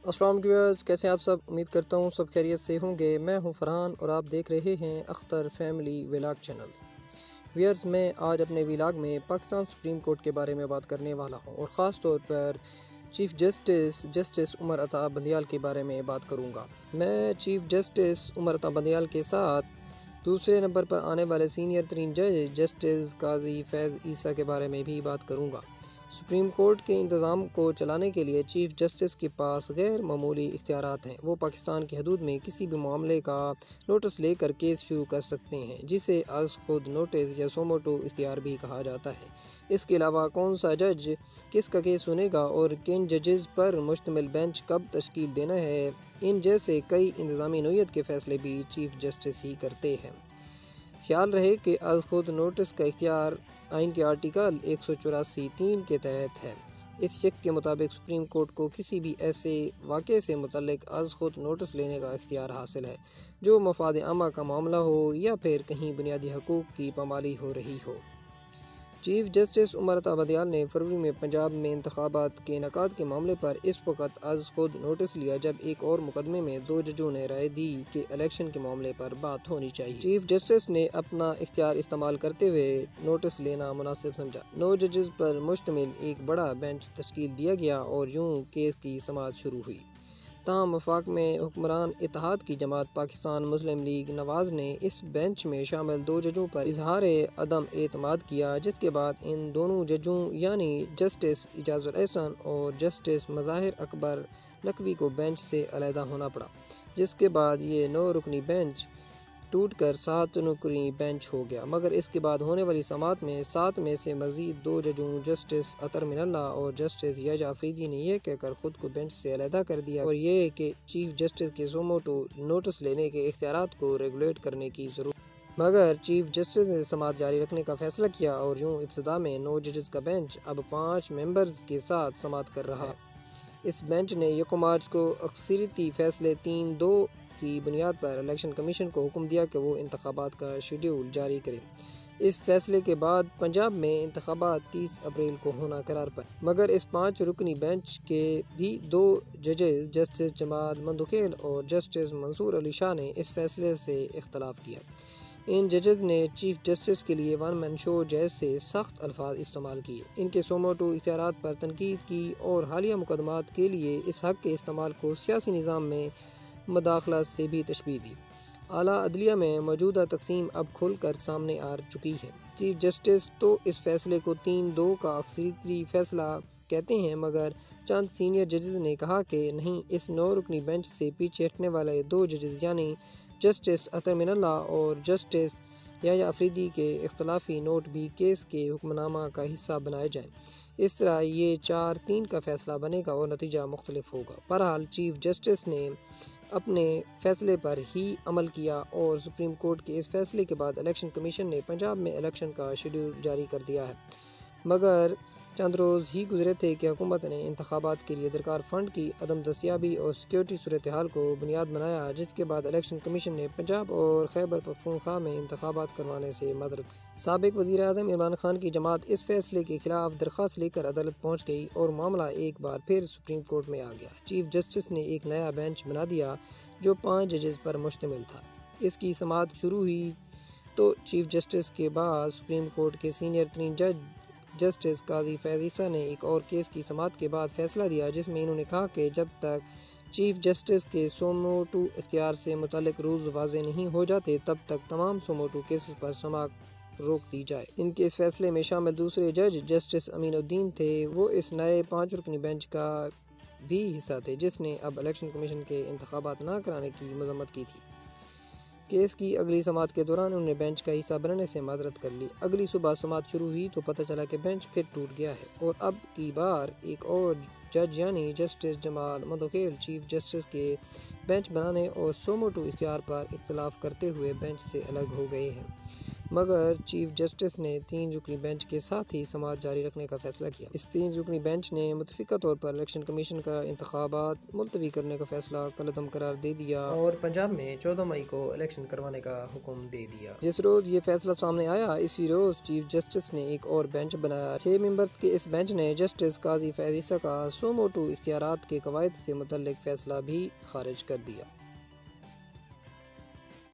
السلام ویورز، کیسے آپ سب؟ امید کرتا ہوں سب خیریت سے ہوں گے۔ میں ہوں فرحان اور آپ دیکھ رہے ہیں Akhtar family vlog channel. Viewers, میں آج اپنے ولاگ میں پاکستان سپریم کورٹ کے بارے میں بات کرنے والا ہوں اور خاص طور پر چیف جسٹس عمر عطا بندیال کے بارے میں بات کروں گا۔ میں چیف جسٹس عمر عطا بندیال کے ساتھ دوسرے نمبر پر آنے والے سینئر ترین جج جسٹس قاضی فیض عیسیٰ کے بارے میں بھی بات کروں گا۔ سپریم کورٹ کے انتظام کو چلانے کے لیے چیف جسٹس کے پاس غیر معمولی اختیارات ہیں۔ وہ پاکستان کی حدود میں کسی بھی معاملے کا نوٹس لے کر کیس شروع کر سکتے ہیں، جسے از خود نوٹس یا سوموٹو اختیار بھی کہا جاتا ہے۔ اس کے علاوہ کون سا جج کس کا کیس سنے گا اور کن ججز پر مشتمل بینچ کب تشکیل دینا ہے، ان جیسے کئی انتظامی نوعیت کے فیصلے بھی چیف جسٹس ہی کرتے ہیں۔ خیال رہے کہ از خود نوٹس کا اختیار آئین کے آرٹیکل 184(3) کے تحت ہے۔ اس شق کے مطابق سپریم کورٹ کو کسی بھی ایسے واقعے سے متعلق از خود نوٹس لینے کا اختیار حاصل ہے جو مفاد عامہ کا معاملہ ہو یا پھر کہیں بنیادی حقوق کی پامالی ہو رہی ہو۔ چیف جسٹس عمر عطا بندیال نے فروری میں پنجاب میں انتخابات کے انعقاد کے معاملے پر اس وقت از خود نوٹس لیا جب ایک اور مقدمے میں 2 ججوں نے رائے دی کہ الیکشن کے معاملے پر بات ہونی چاہیے۔ چیف جسٹس نے اپنا اختیار استعمال کرتے ہوئے نوٹس لینا مناسب سمجھا۔ 9 ججز پر مشتمل ایک بڑا بینچ تشکیل دیا گیا اور یوں کیس کی سماعت شروع ہوئی۔ تاہم وفاق میں حکمران اتحاد کی جماعت پاکستان مسلم لیگ نواز نے اس بینچ میں شامل 2 ججوں پر اظہار عدم اعتماد کیا، جس کے بعد ان دونوں ججوں یعنی جسٹس اعجاز الاحسن اور جسٹس مظاہر اکبر لکھوی کو بینچ سے علیحدہ ہونا پڑا، جس کے بعد یہ 9 رکنی بینچ ٹوٹ کر 7 رکنی بینچ ہو گیا۔ مگر اس کے بعد ہونے والی سماعت میں 7 میں سے مزید 2 ججوں جسٹس اطہر من اللہ اور جسٹس یحییٰ آفریدی نے یہ کہہ کر خود کو بینچ سے علیحدہ کر دیا اور یہ کہ چیف جسٹس کے سوموٹو نوٹس لینے کے اختیارات کو ریگولیٹ کرنے کی ضرورت، مگر چیف جسٹس نے سماعت جاری رکھنے کا فیصلہ کیا اور یوں ابتدا میں 9 ججز کا بینچ اب 5 ممبرز کے ساتھ سماعت کر رہا ہے۔ اس بینچ نے 1 مارچ کو اکثریتی فیصلے 3-2 کی بنیاد پر الیکشن کمیشن کو حکم دیا کہ وہ انتخابات کا شیڈول جاری کرے۔ اس فیصلے کے بعد پنجاب میں انتخابات 30 اپریل کو ہونا قرار پائے، مگر اس 5 رکنی بینچ کے بھی 2 ججز جسٹس جمال مندوخیل اور جسٹس منصور علی شاہ نے اس فیصلے سے اختلاف کیا۔ ان ججز نے چیف جسٹس کے لیے ون مین شو جیسے سخت الفاظ استعمال کیے، ان کے سوموٹو اختیارات پر تنقید کی اور حالیہ مقدمات کے لیے اس حق کے استعمال کو سیاسی نظام میں مداخلت سے بھی تشبیہ دی۔ اعلیٰ عدلیہ میں موجودہ تقسیم اب کھل کر سامنے آ چکی ہے۔ چیف جسٹس تو اس فیصلے کو 3-2 کا اکثریتی فیصلہ کہتے ہیں، مگر چند سینئر ججز نے کہا کہ نہیں، اس 9 رکنی بینچ سے پیچھے ہٹنے والے 2 ججز یعنی جسٹس اطہر من اللہ اور جسٹس یحییٰ آفریدی کے اختلافی نوٹ بھی کیس کے حکم نامہ کا حصہ بنائے جائیں۔ اس طرح یہ 4-3 کا فیصلہ بنے گا اور نتیجہ مختلف ہوگا۔ بہرحال چیف جسٹس نے اپنے فیصلے پر ہی عمل کیا اور سپریم کورٹ کے اس فیصلے کے بعد الیکشن کمیشن نے پنجاب میں الیکشن کا شیڈول جاری کر دیا ہے، مگر چند روز ہی گزرے تھے کہ حکومت نے انتخابات کے لیے درکار فنڈ کی عدم دستیابی اور سیکورٹی صورتحال کو بنیاد بنایا، جس کے بعد الیکشن کمیشن نے پنجاب اور خیبر پختونخوا میں انتخابات کروانے سے معذرت کی۔ سابق وزیر اعظم عمران خان کی جماعت اس فیصلے کے خلاف درخواست لے کر عدالت پہنچ گئی اور معاملہ ایک بار پھر سپریم کورٹ میں آ گیا۔ چیف جسٹس نے ایک نیا بینچ بنا دیا جو 5 ججز پر مشتمل تھا۔ اس کی سماعت شروع ہوئی تو چیف جسٹس کے بعد سپریم کورٹ کے سینئر ترین جج جسٹس قاضی فیض عیسیٰ نے ایک اور کیس کی سماعت کے بعد فیصلہ دیا، جس میں انہوں نے کہا کہ جب تک چیف جسٹس کے سوموٹو اختیار سے متعلق رولز واضح نہیں ہو جاتے تب تک تمام سوموٹو کیسز پر سماعت روک دی جائے۔ ان کے اس فیصلے میں شامل دوسرے جج جسٹس امین الدین تھے۔ وہ اس نئے 5 رکنی بینچ کا بھی حصہ تھے جس نے اب الیکشن کمیشن کے انتخابات نہ کرانے کی مذمت کی تھی۔ کیس کی اگلی سماعت کے دوران انہوں نے بینچ کا حصہ بننے سے معذرت کر لی۔ اگلی صبح سماعت شروع ہوئی تو پتہ چلا کہ بینچ پھر ٹوٹ گیا ہے اور اب کی بار ایک اور جج یعنی جسٹس جمال مندوخیل چیف جسٹس کے بینچ بنانے اور سوموٹو اختیار پر اختلاف کرتے ہوئے بینچ سے الگ ہو گئے ہیں۔ مگر چیف جسٹس نے 3 رکنی بینچ کے ساتھ ہی سماعت جاری رکھنے کا فیصلہ کیا۔ اس 3 رکنی بینچ نے متفقہ طور پر الیکشن کمیشن کا انتخابات ملتوی کرنے کا فیصلہ کالعدم قرار دے دیا اور پنجاب میں 14 مئی کو الیکشن کروانے کا حکم دے دیا۔ جس روز یہ فیصلہ سامنے آیا اسی روز چیف جسٹس نے ایک اور بینچ بنایا۔ 6 ممبرز کے اس بینچ نے جسٹس قاضی فیض عیسیٰ کا سو موٹو اختیارات کے قواعد سے متعلق فیصلہ بھی خارج کر دیا۔